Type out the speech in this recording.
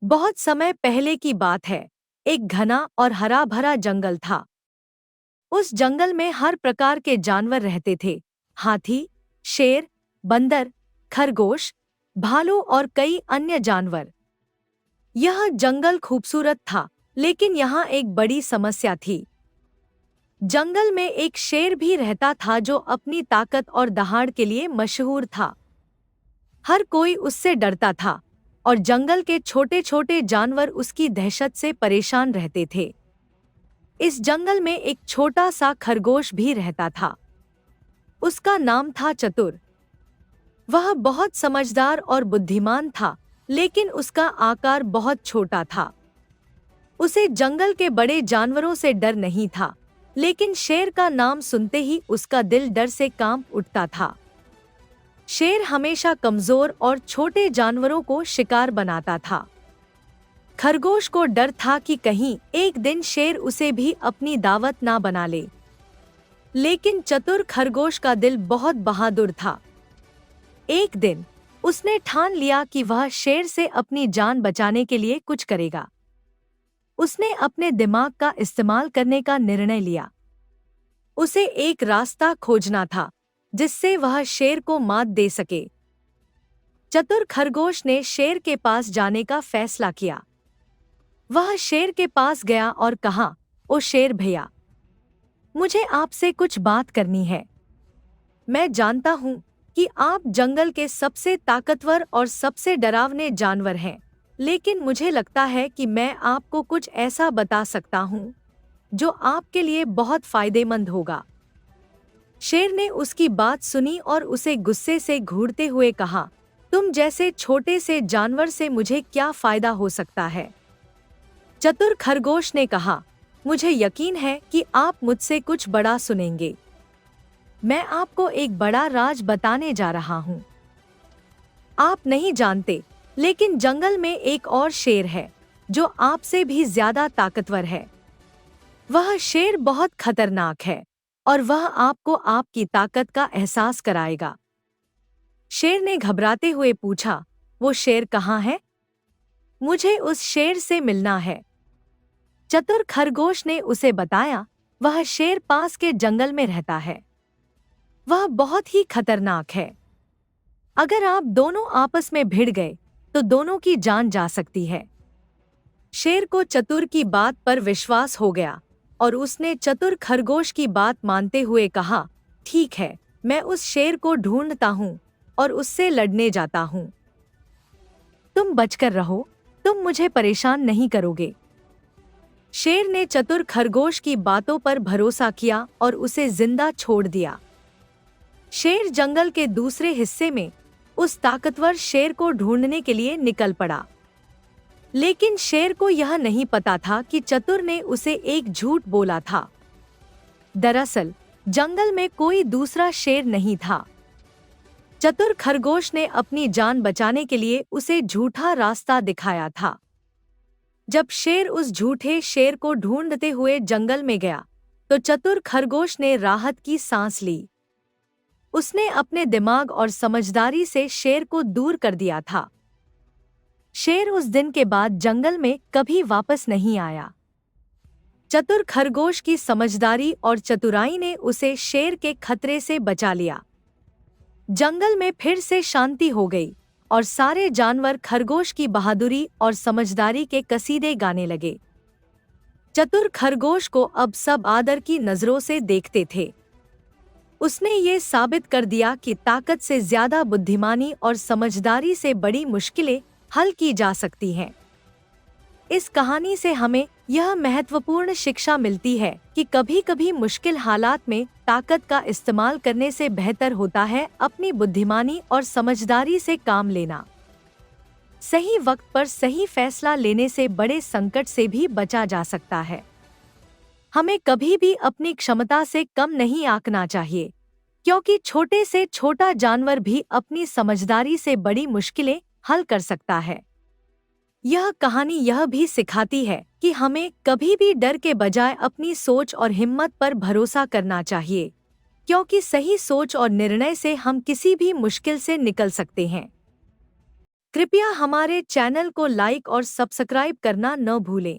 बहुत समय पहले की बात है। एक घना और हरा भरा जंगल था। उस जंगल में हर प्रकार के जानवर रहते थे। हाथी, शेर, बंदर, खरगोश, भालू और कई अन्य जानवर। यह जंगल खूबसूरत था, लेकिन यहाँ एक बड़ी समस्या थी। जंगल में एक शेर भी रहता था जो अपनी ताकत और दहाड़ के लिए मशहूर था। हर कोई उससे डरता था और जंगल के छोटे छोटे जानवर उसकी दहशत से परेशान रहते थे। इस जंगल में एक छोटा सा खरगोश भी रहता था। उसका नाम था चतुर। वह बहुत समझदार और बुद्धिमान था, लेकिन उसका आकार बहुत छोटा था। उसे जंगल के बड़े जानवरों से डर नहीं था, लेकिन शेर का नाम सुनते ही उसका दिल डर से कांप उठता था। शेर हमेशा कमजोर और छोटे जानवरों को शिकार बनाता था। खरगोश को डर था कि कहीं एक दिन शेर उसे भी अपनी दावत ना बना ले। लेकिन चतुर खरगोश का दिल बहुत बहादुर था। एक दिन उसने ठान लिया कि वह शेर से अपनी जान बचाने के लिए कुछ करेगा। उसने अपने दिमाग का इस्तेमाल करने का निर्णय लिया। उसे एक रास्ता खोजना था जिससे वह शेर को मात दे सके। चतुर खरगोश ने शेर के पास जाने का फैसला किया। वह शेर के पास गया और कहा, ओ शेर भैया, मुझे आपसे कुछ बात करनी है। मैं जानता हूँ कि आप जंगल के सबसे ताकतवर और सबसे डरावने जानवर हैं, लेकिन मुझे लगता है कि मैं आपको कुछ ऐसा बता सकता हूँ जो आपके लिए बहुत फायदेमंद होगा। शेर ने उसकी बात सुनी और उसे गुस्से से घूरते हुए कहा, तुम जैसे छोटे से जानवर से मुझे क्या फायदा हो सकता है? चतुर खरगोश ने कहा, मुझे यकीन है कि आप मुझसे कुछ बड़ा सुनेंगे। मैं आपको एक बड़ा राज बताने जा रहा हूँ। आप नहीं जानते, लेकिन जंगल में एक और शेर है जो आपसे भी ज्यादा ताकतवर है। वह शेर बहुत खतरनाक है और वह आपको आपकी ताकत का एहसास कराएगा। शेर ने घबराते हुए पूछा, वो शेर कहाँ है? मुझे उस शेर से मिलना है। चतुर खरगोश ने उसे बताया, वह शेर पास के जंगल में रहता है। वह बहुत ही खतरनाक है। अगर आप दोनों आपस में भिड़ गए तो दोनों की जान जा सकती है। शेर को चतुर की बात पर विश्वास हो गया और उसने चतुर खरगोश की बात मानते हुए कहा, ठीक है, मैं उस शेर को ढूंढता हूँ और उससे लड़ने जाता हूँ। तुम बचकर रहो, तुम मुझे परेशान नहीं करोगे। शेर ने चतुर खरगोश की बातों पर भरोसा किया और उसे जिंदा छोड़ दिया। शेर जंगल के दूसरे हिस्से में उस ताकतवर शेर को ढूंढने के लिए निकल पड़ा। लेकिन शेर को यह नहीं पता था कि चतुर ने उसे एक झूठ बोला था। दरअसल जंगल में कोई दूसरा शेर नहीं था। चतुर खरगोश ने अपनी जान बचाने के लिए उसे झूठा रास्ता दिखाया था। जब शेर उस झूठे शेर को ढूंढते हुए जंगल में गया तो चतुर खरगोश ने राहत की सांस ली। उसने अपने दिमाग और समझदारी से शेर को दूर कर दिया था। शेर उस दिन के बाद जंगल में कभी वापस नहीं आया। चतुर खरगोश की समझदारी और चतुराई ने उसे शेर के खतरे से बचा लिया। जंगल में फिर से शांति हो गई और सारे जानवर खरगोश की बहादुरी और समझदारी के कसीदे गाने लगे। चतुर खरगोश को अब सब आदर की नजरों से देखते थे। उसने ये साबित कर दिया कि ताकत से ज्यादा बुद्धिमानी और समझदारी से बड़ी मुश्किलें हल की जा सकती हैं। इस कहानी से हमें यह महत्वपूर्ण शिक्षा मिलती है कि कभी-कभी मुश्किल हालात में ताकत का इस्तेमाल करने से बेहतर होता है अपनी बुद्धिमानी और समझदारी से काम लेना। सही वक्त पर सही फैसला लेने से बड़े संकट से भी बचा जा सकता है। हमें कभी भी अपनी क्षमता से कम नहीं आंकना चाहिए, क्योंकि छोटे से छोटा जानवर भी अपनी समझदारी से बड़ी मुश्किलें हल कर सकता है। यह कहानी यह भी सिखाती है कि हमें कभी भी डर के बजाय अपनी सोच और हिम्मत पर भरोसा करना चाहिए, क्योंकि सही सोच और निर्णय से हम किसी भी मुश्किल से निकल सकते हैं। कृपया हमारे चैनल को लाइक और सब्सक्राइब करना न भूलें।